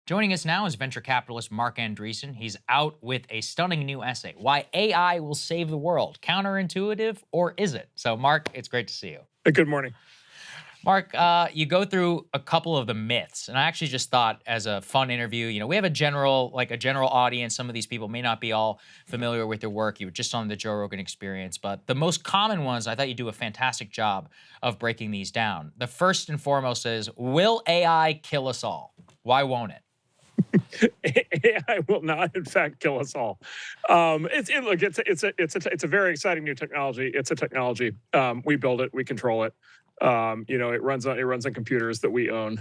Joining us now is venture capitalist Marc Andreessen. He's out with a stunning new essay, Why AI Will Save the World. Counterintuitive, or is it? So, Marc, it's great to see you. Good morning. Marc, you go through a couple of the myths, and I actually just thought, as a fun interview, we have a general audience. Some of these people may not be all familiar with your work. You were just on the Joe Rogan Experience, but the most common ones, I thought you do a fantastic job of breaking these down. The first and foremost is, will AI kill us all? Why won't it? AI will not, in fact, kill us all. It's a very exciting new technology. It's a technology. We build it. We control it. It runs on computers that we own.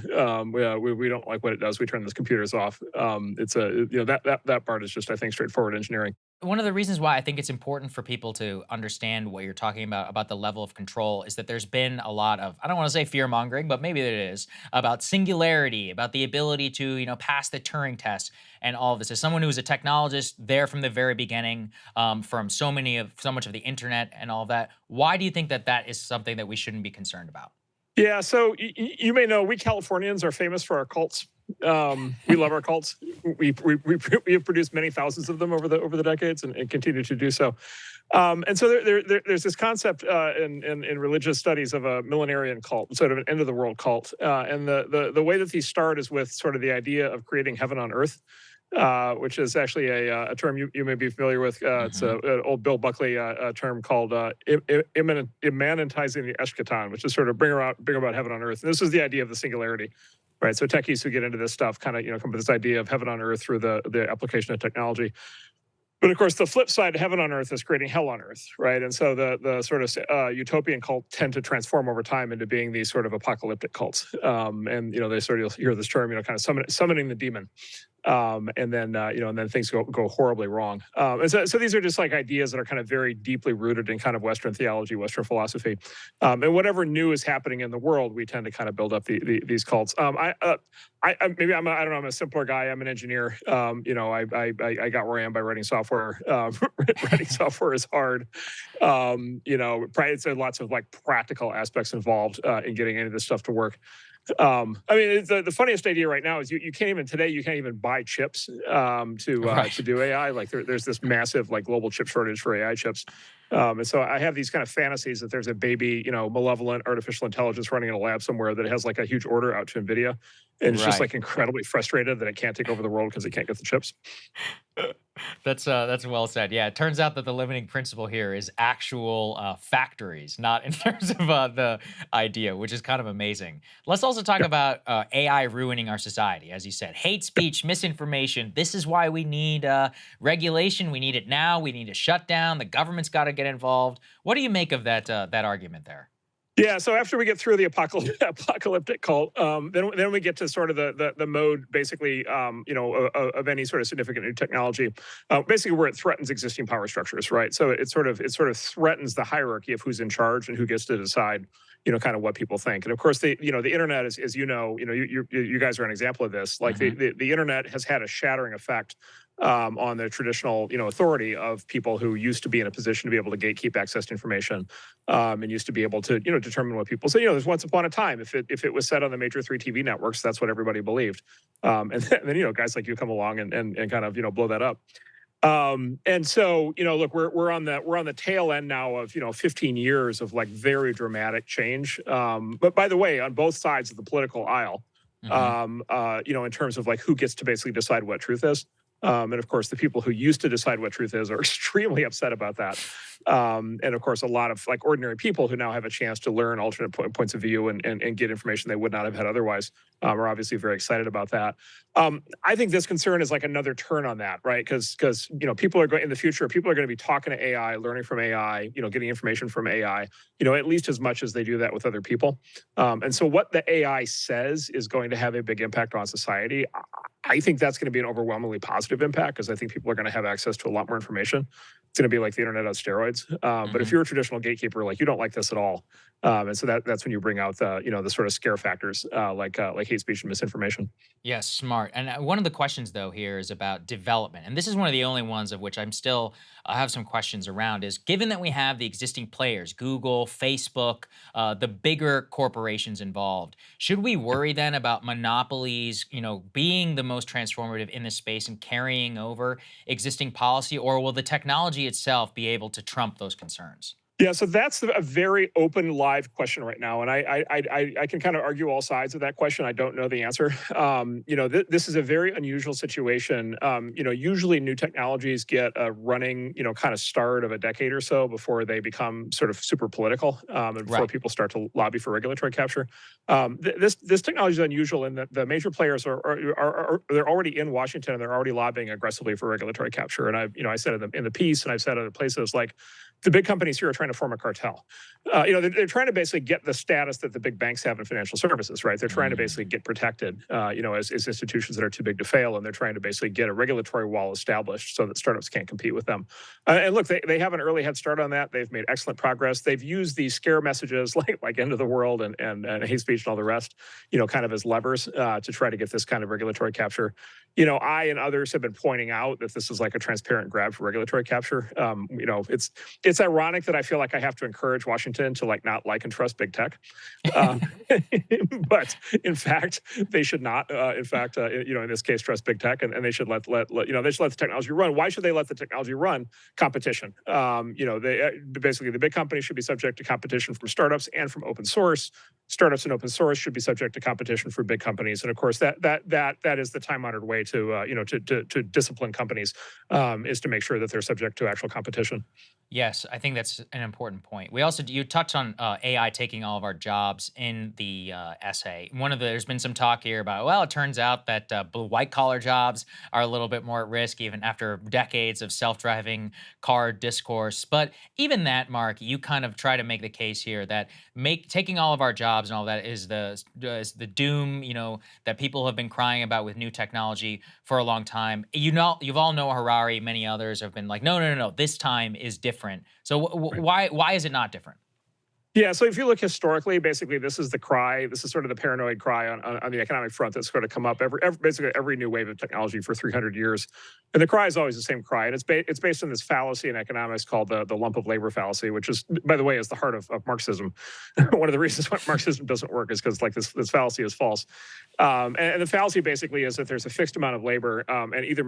We don't like what it does. We turn those computers off. That part is just, I think, straightforward engineering. One of the reasons why I think it's important for people to understand what you're talking about the level of control, is that there's been a lot of, I don't want to say fear mongering, but maybe it is, about singularity, about the ability to, pass the Turing test and all of this. As someone who was a technologist there from the very beginning, from so much of the internet and all of that, why do you think that is something that we shouldn't be concerned about? Yeah, so you may know we Californians are famous for our cults. We love our cults. We have produced many thousands of them over the decades and continue to do so. And so there's this concept in religious studies of a millenarian cult, sort of an end of the world cult. And the way that these start is with sort of the idea of creating heaven on earth. Which is actually a term you may be familiar with. It's an old Bill Buckley term called immanentizing the eschaton, which is sort of bring about heaven on earth. And this is the idea of the singularity, right? So techies who get into this stuff kind of come with this idea of heaven on earth through the application of technology. But of course, the flip side of heaven on earth is creating hell on earth, right? And so the sort of utopian cult tend to transform over time into being these sort of apocalyptic cults. And they sort of, you'll hear this term, kind of summoning the demon. And then things go horribly wrong. And so these are just like ideas that are kind of very deeply rooted in kind of Western theology, Western philosophy. And whatever new is happening in the world, we tend to kind of build up these cults. I'm a simpler guy. I'm an engineer. I got where I am by writing software. Writing software is hard. It's lots of like practical aspects involved in getting any of this stuff to work. The funniest idea right now is you can't even buy chips to do AI. Like there's this massive like global chip shortage for AI chips. And so I have these kind of fantasies that there's a baby, malevolent artificial intelligence running in a lab somewhere that has like a huge order out to NVIDIA. And it's just like incredibly frustrated that it can't take over the world because it can't get the chips. That's well said. Yeah, it turns out that the limiting principle here is actual factories, not in terms of the idea, which is kind of amazing. Let's also talk about AI ruining our society. As you said, hate speech, misinformation. This is why we need regulation. We need it now. We need to shut down. The government's got to get involved. What do you make of that argument there? Yeah, so after we get through the apocalyptic cult, then we get to sort of the mode, basically, of any sort of significant new technology, basically where it threatens existing power structures, right? So it sort of threatens the hierarchy of who's in charge and who gets to decide, kind of what people think. And of course, the internet is, as you guys are an example of this. Like the internet has had a shattering effect on the traditional, authority of people who used to be in a position to be able to gatekeep access to information, and used to be able to, determine what people say. There's once upon a time, if it was said on the major 3 TV networks, that's what everybody believed. And then, guys like you come along and kind of, blow that up. And so, look, we're on the tail end now of 15 years of like very dramatic change. But by the way, on both sides of the political aisle, in terms of like who gets to basically decide what truth is. And of course, the people who used to decide what truth is are extremely upset about that. And of course, a lot of like ordinary people who now have a chance to learn alternate points of view and get information they would not have had otherwise are obviously very excited about that. I think this concern is like another turn on that, right? Because people are going in the future, people are going to be talking to AI, learning from AI, getting information from AI, at least as much as they do that with other people. And so what the AI says is going to have a big impact on society. I think that's going to be an overwhelmingly positive impact because I think people are going to have access to a lot more information. it's going to be like the internet on steroids. But if Hmm. you're a traditional gatekeeper, like you don't like this at all, and so that's when you bring out the the sort of scare factors like hate speech and misinformation. Yes, smart. And one of the questions though here is about development. And this is one of the only ones of which I have some questions around is given that we have the existing players, Google, Facebook, the bigger corporations involved, should we worry then about monopolies, being the most transformative in this space and carrying over existing policy, or will the technology itself be able to trump those concerns? Yeah, so that's a very open, live question right now, and I can kind of argue all sides of that question. I don't know the answer. This is a very unusual situation. Usually new technologies get a running, kind of start of a decade or so before they become sort of super political, and before Right. people start to lobby for regulatory capture. This technology is unusual in that the major players they're already in Washington and they're already lobbying aggressively for regulatory capture. And I said in the piece, and I've said other places like the big companies here are trying to form a cartel. They're trying to basically get the status that the big banks have in financial services, right? They're trying to basically Mm. get protected, as institutions that are too big to fail, and they're trying to basically get a regulatory wall established so that startups can't compete with them. And look, they have an early head start on that. They've made excellent progress. They've used these scare messages like end of the world and hate speech and all the rest, kind of as levers to try to get this kind of regulatory capture. I and others have been pointing out that this is like a transparent grab for regulatory capture. It's ironic that I feel like I have to encourage Washington to not like and trust big tech, uh, but in fact they should not. In fact, in this case, trust big tech, and they should they should let the technology run. Why should they let the technology run? Competition. Basically the big companies should be subject to competition from startups and from open source. Startups and open source should be subject to competition for big companies, and of course that is the time honored way to to discipline companies, is to make sure that they're subject to actual competition. Yes, I think that's an important point. You touched on AI taking all of our jobs in the essay. There's been some talk here about, well, it turns out that white collar jobs are a little bit more at risk even after decades of self-driving car discourse. But even that, Mark, you kind of try to make the case here that taking all of our jobs and all that is the doom, that people have been crying about with new technology for a long time. You've all know Harari, many others have been like, no, no, no, no, this time is different. So Right. why is it not different? Yeah, so if you look historically, basically this is the cry. This is sort of the paranoid cry on the economic front that's sort of come up basically every new wave of technology for 300 years. And the cry is always the same cry. And it's based on this fallacy in economics called the lump of labor fallacy, which is, by the way, is the heart of Marxism. One of the reasons why Marxism doesn't work is because this fallacy is false. And the fallacy basically is that there's a fixed amount of labor, and either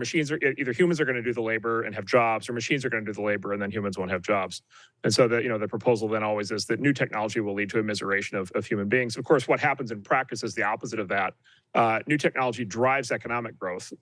humans are going to do the labor and have jobs, or machines are going to do the labor and then humans won't have jobs. And so the proposal then always is that new technology will lead to immiseration of human beings. Of course, what happens in practice is the opposite of that. New technology drives economic growth.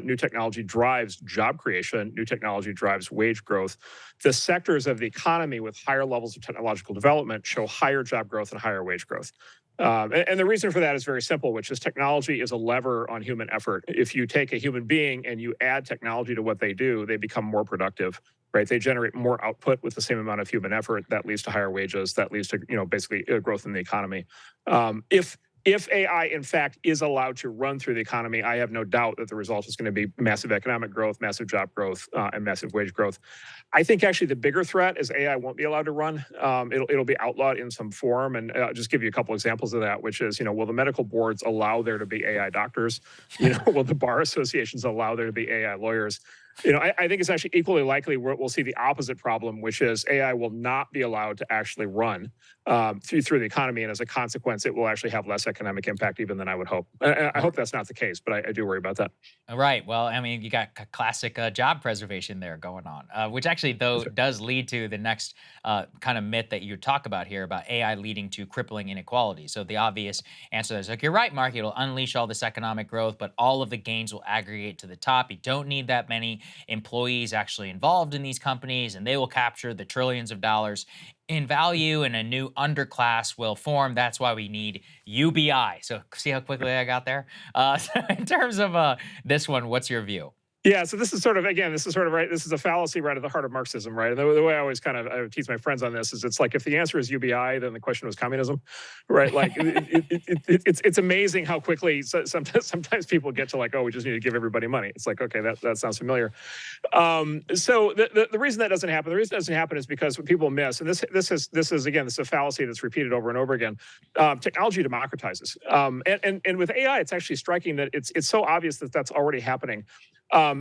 New technology drives job creation. New technology drives wage growth. The sectors of the economy with higher levels of technological development show higher job growth and higher wage growth. And the reason for that is very simple, which is technology is a lever on human effort. If you take a human being and you add technology to what they do, they become more productive, right? They generate more output with the same amount of human effort. That leads to higher wages. That leads to basically growth in the economy. If AI, in fact, is allowed to run through the economy, I have no doubt that the result is going to be massive economic growth, massive job growth, and massive wage growth. I think actually the bigger threat is AI won't be allowed to run. It'll be outlawed in some form, and I'll just give you a couple examples of that. Which is, will the medical boards allow there to be AI doctors? Will the bar associations allow there to be AI lawyers? I think it's actually equally likely we'll see the opposite problem, which is AI will not be allowed to actually run through the economy, and as a consequence, it will actually have less economic impact even than I would hope. I hope that's not the case, but I do worry about that. Right. Well, I mean, you got classic job preservation there going on, which actually, though, does lead to the next kind of myth that you talk about here about AI leading to crippling inequality. So the obvious answer is like, you're right, Mark, it'll unleash all this economic growth, but all of the gains will aggregate to the top. You don't need that many employees actually involved in these companies, and they will capture the trillions of dollars in value, and a new underclass will form. That's why we need UBI. So see how quickly I got there? So in terms of this one, what's your view? Yeah, so this is sort of again, this is sort of right. This is a fallacy right at the heart of Marxism, right? And the way I always kind of I tease my friends on this is, it's like if the answer is UBI, then the question was communism, right? Like it's amazing how quickly sometimes people get to like, oh, we just need to give everybody money. It's like, okay, that sounds familiar. So the reason that doesn't happen, the reason it doesn't happen is because what people miss, and this is again, this is a fallacy that's repeated over and over again. Technology democratizes, and with AI, it's actually striking that it's so obvious that that's already happening.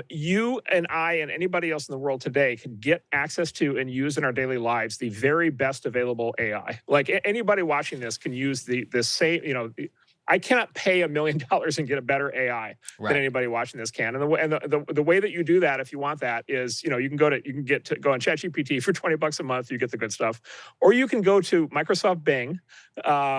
You and I and anybody else in the world today can get access to and use in our daily lives the very best available AI. Like anybody watching this can use the same, I cannot pay $1 million and get a better AI than Right. anybody watching this can. And the way that you do that, if you want that, is you can go on ChatGPT for $20 a month, you get the good stuff, or you can go to Microsoft Bing,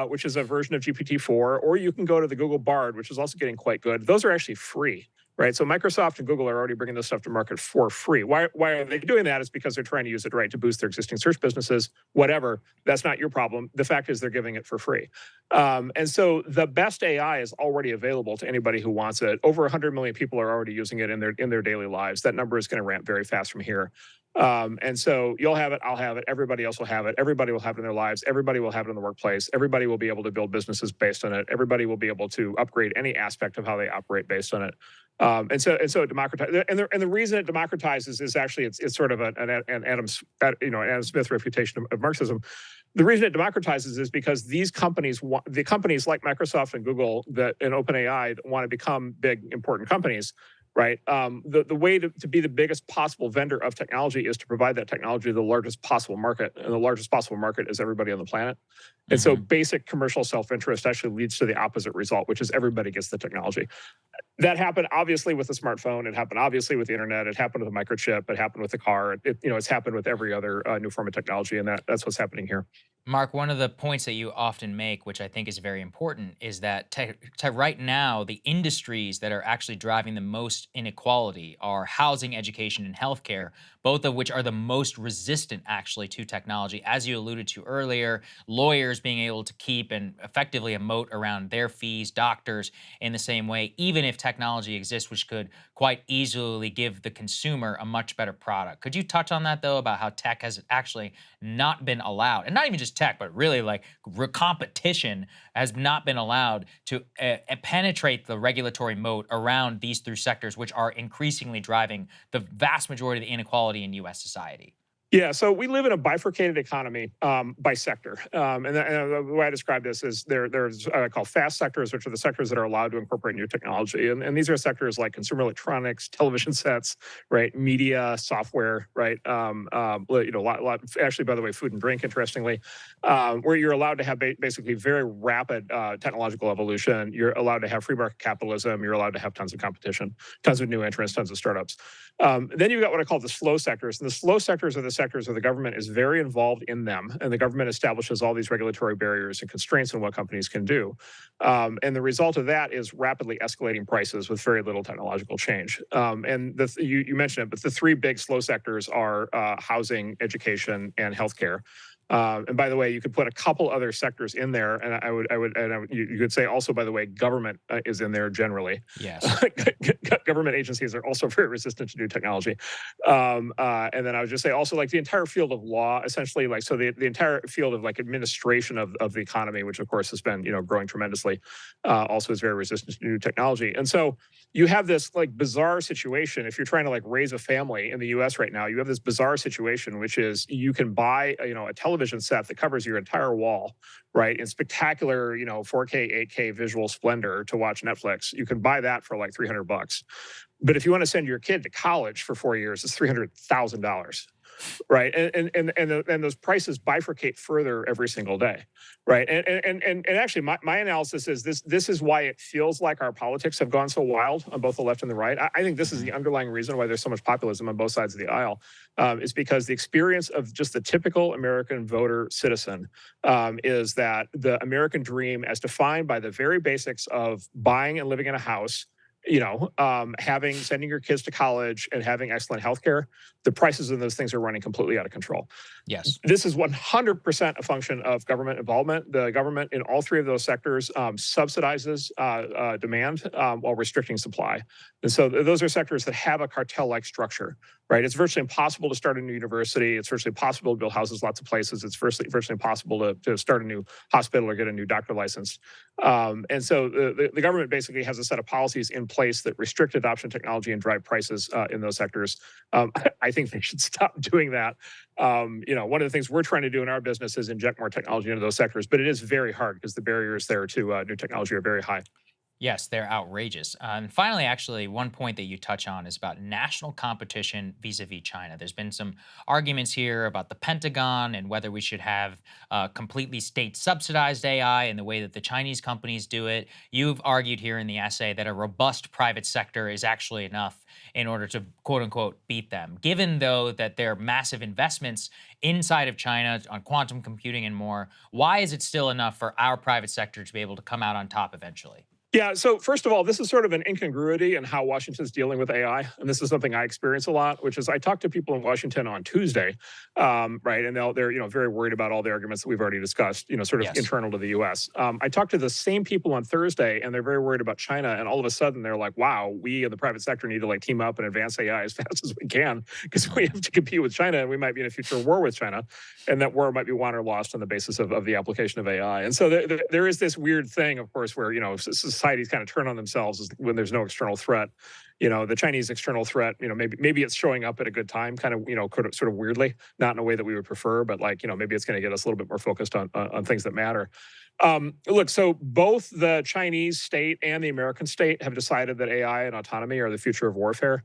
which is a version of GPT-4, or you can go to the Google Bard, which is also getting quite good. Those are actually free. Right. So Microsoft and Google are already bringing this stuff to market for free. Why are they doing that? Is because they're trying to use it, right, to boost their existing search businesses, whatever. That's not your problem. The fact is they're giving it for free. And so the best AI is already available to anybody who wants it. Over 100 million people are already using it in their daily lives. That number is going to ramp very fast from here. And so you'll have it, I'll have it, everybody else will have it, everybody will have it in their lives, everybody will have it in the workplace, everybody will be able to build businesses based on it, everybody will be able to upgrade any aspect of how they operate based on it. And so it democratizes, and the reason it democratizes is actually it's sort of an Adam Smith refutation of Marxism. The reason it democratizes is because these companies, the companies like Microsoft and Google and OpenAI that want to become big important companies, right? The way to be the biggest possible vendor of technology is to provide that technology to the largest possible market, and the largest possible market is everybody on the planet. And so Hmm. basic commercial self-interest actually leads to the opposite result, which is everybody gets the technology. That happened obviously with the smartphone. It happened obviously with the internet. It happened with the microchip. It happened with the car. It's happened with every other new form of technology, and that's what's happening here. Mark, one of the points that you often make, which I think is very important, is that to right now, the industries that are actually driving the most inequality are housing, education, and healthcare, both of which are the most resistant actually to technology. As you alluded to earlier, lawyers being able to keep and effectively a moat around their fees, doctors in the same way, even if technology exists, which could quite easily give the consumer a much better product. Could you touch on that though, about how tech has actually not been allowed, and not even just tech, but really like competition has not been allowed to penetrate the regulatory moat around these three sectors, which are increasingly driving the vast majority of the inequality in US society? Yeah, so we live in a bifurcated economy by sector, and the way I describe this is there's called fast sectors, which are the sectors that are allowed to incorporate new technology, and these are sectors like consumer electronics, television sets, right, media, software, right, actually, by the way, food and drink, interestingly, where you're allowed to have basically very rapid technological evolution. You're allowed to have free market capitalism. You're allowed to have tons of competition, tons of new entrants, tons of startups. Then you've got what I call the slow sectors, and the slow sectors are the sectors where the government is very involved in them, and the government establishes all these regulatory barriers and constraints on what companies can do. And the result of that is rapidly escalating prices with very little technological change. And you mentioned it, but the three big slow sectors are housing, education, and healthcare. And by the way, you could put a couple other sectors in there, and you could say also, by the way, government is in there generally. Yes. Government agencies are also very resistant to new technology. And then I would just say also like the entire field of law, essentially, like so the entire field of like administration of the economy, which of course has been growing tremendously, also is very resistant to new technology. And so you have this like bizarre situation if you're trying to like raise a family in the U.S. right now. You have this bizarre situation, which is you can buy a television set that covers your entire wall, right, in spectacular 4K, 8K visual splendor to watch Netflix. You can buy that for like $300. But if you want to send your kid to college for 4 years, it's $300,000. Right, and those prices bifurcate further every single day, right? And actually, my analysis is this is why it feels like our politics have gone so wild on both the left and the right. I think this is the underlying reason why there's so much populism on both sides of the aisle, is because the experience of just the typical American voter citizen is that the American dream, as defined by the very basics of buying and living in a house, sending your kids to college and having excellent healthcare, the prices of those things are running completely out of control. Yes. This is 100% a function of government involvement. The government in all three of those sectors subsidizes demand while restricting supply. And so those are sectors that have a cartel-like structure, right? It's virtually impossible to start a new university. It's virtually impossible to build houses lots of places. It's virtually impossible to start a new hospital or get a new doctor license. And so the government basically has a set of policies in place that restrict adoption of technology and drive prices in those sectors. I think they should stop doing that. One of the things we're trying to do in our business is inject more technology into those sectors, but it is very hard because the barriers there to new technology are very high. Yes, they're outrageous. And finally, actually, one point that you touch on is about national competition vis-a-vis China. There's been some arguments here about the Pentagon and whether we should have completely state-subsidized AI and the way that the Chinese companies do it. You've argued here in the essay that a robust private sector is actually enough in order to, quote unquote, beat them. Given, though, that there are massive investments inside of China on quantum computing and more, why is it still enough for our private sector to be able to come out on top eventually? Yeah, so first of all, this is sort of an incongruity in how Washington's dealing with AI. And this is something I experience a lot, which is I talked to people in Washington on Tuesday, right? And they're very worried about all the arguments that we've already discussed, sort of Yes. internal to the US. I talked to the same people on Thursday, and they're very worried about China. And all of a sudden, they're like, wow, we in the private sector need to team up and advance AI as fast as we can because we have to compete with China and we might be in a future war with China. And that war might be won or lost on the basis of the application of AI. And so there is this weird thing, of course, where, societies kind of turn on themselves when there's no external threat. The Chinese external threat, maybe it's showing up at a good time, kind of, sort of weirdly, not in a way that we would prefer, but maybe it's going to get us a little bit more focused on things that matter. Look, so both the Chinese state and the American state have decided that AI and autonomy are the future of warfare.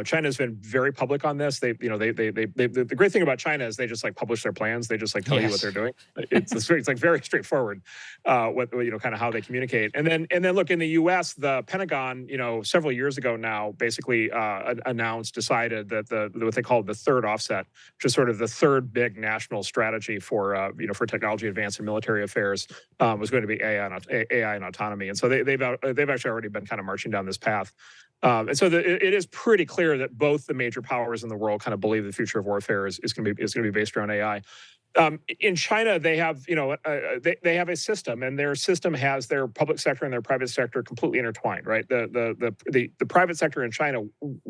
China's been very public on this. The great thing about China is they just publish their plans. They just tell you what they're doing. It's very straightforward. Kind of how they communicate. And then look, in the U.S., the Pentagon, several years ago now, basically decided that what they called the third offset, which is sort of the third big national strategy for technology advance in military affairs, was going to be AI and autonomy. And so they've actually already been kind of marching down this path. And so it is pretty clear that both the major powers in the world kind of believe the future of warfare is going to be based around AI. In China, they have they have a system, and their system has their public sector and their private sector completely intertwined. Right, the private sector in China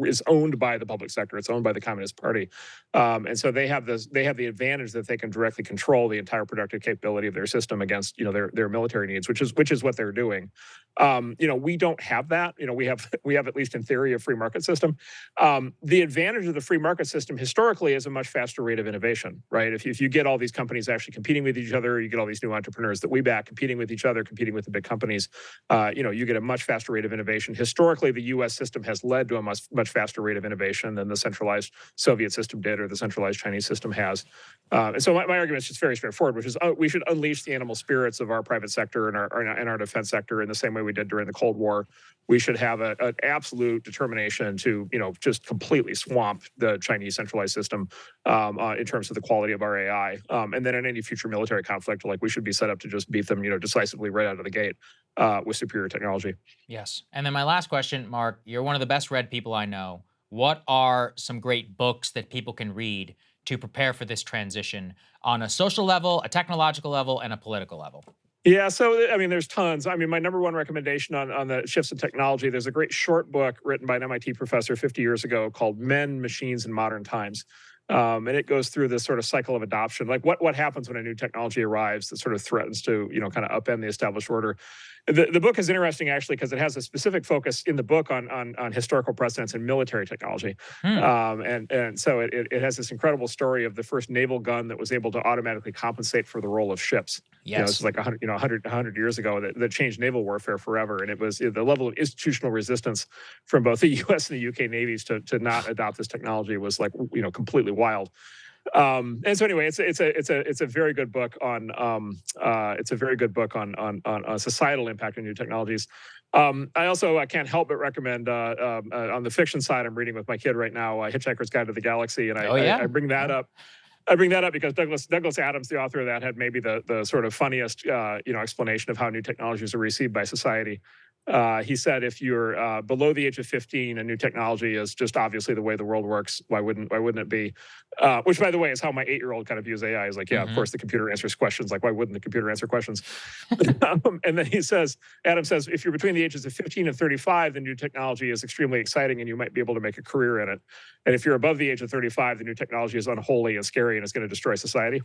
is owned by the public sector. It's owned by the Communist Party, and so they have the advantage that they can directly control the entire productive capability of their system against their military needs, which is what they're doing. We don't have that. We have at least in theory a free market system. The advantage of the free market system historically is a much faster rate of innovation. Right, if you get all these companies actually competing with each other, you get all these new entrepreneurs that we back competing with each other, competing with the big companies, you get a much faster rate of innovation. Historically, the U.S. system has led to a much faster rate of innovation than the centralized Soviet system did or the centralized Chinese system has. And so my argument is just very straightforward, which is we should unleash the animal spirits of our private sector and our defense sector in the same way we did during the Cold War. We should have an absolute determination to, just completely swamp the Chinese centralized system in terms of the quality of our AI. And then in any future military conflict, we should be set up to just beat them, decisively right out of the gate with superior technology. Yes. And then my last question, Marc, you're one of the best read people I know. What are some great books that people can read to prepare for this transition on a social level, a technological level, and a political level? Yeah, so there's tons. My number one recommendation on the shifts in technology, there's a great short book written by an MIT professor 50 years ago called Men, Machines, and Modern Times. And it goes through this sort of cycle of adoption, like what happens when a new technology arrives that sort of threatens to, kind of upend the established order. The book is interesting, actually, because it has a specific focus in the book on historical precedents in military technology. And so it has this incredible story of the first naval gun that was able to automatically compensate for the role of ships. Yes. This is like 100 years ago that changed naval warfare forever. And it was the level of institutional resistance from both the U.S. and the U.K. navies to not adopt this technology was completely wild. And so anyway, it's a very good book on societal impact of new technologies. I also can't help but recommend on the fiction side, I'm reading with my kid right now, Hitchhiker's Guide to the Galaxy, and I bring that up. I bring that up because Douglas Adams, the author of that, had maybe the sort of funniest explanation of how new technologies are received by society. He said if you're below the age of 15, a new technology is just obviously the way the world works. Why wouldn't it be? Which, by the way, is how my 8-year-old kind of views AI. Is like, yeah, of course the computer answers questions. Like, why wouldn't the computer answer questions? And then he says, Adam says, if you're between the ages of 15 and 35, the new technology is extremely exciting and you might be able to make a career in it. And if you're above the age of 35, the new technology is unholy and scary and it's going to destroy society.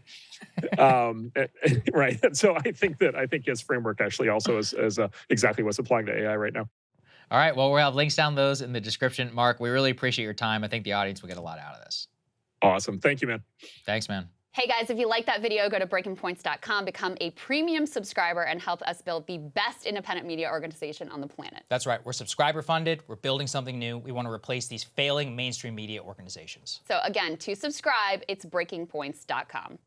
Right. And so I think his framework actually also is exactly what's applying to AI right now. All right. Well, we'll have links down those in the description. Mark, we really appreciate your time. I think the audience will get a lot out of this. Awesome. Thank you, man. Thanks, man. Hey guys, if you like that video, go to breakingpoints.com, become a premium subscriber, and help us build the best independent media organization on the planet. That's right. We're subscriber funded. We're building something new. We want to replace these failing mainstream media organizations. So again, to subscribe, it's breakingpoints.com.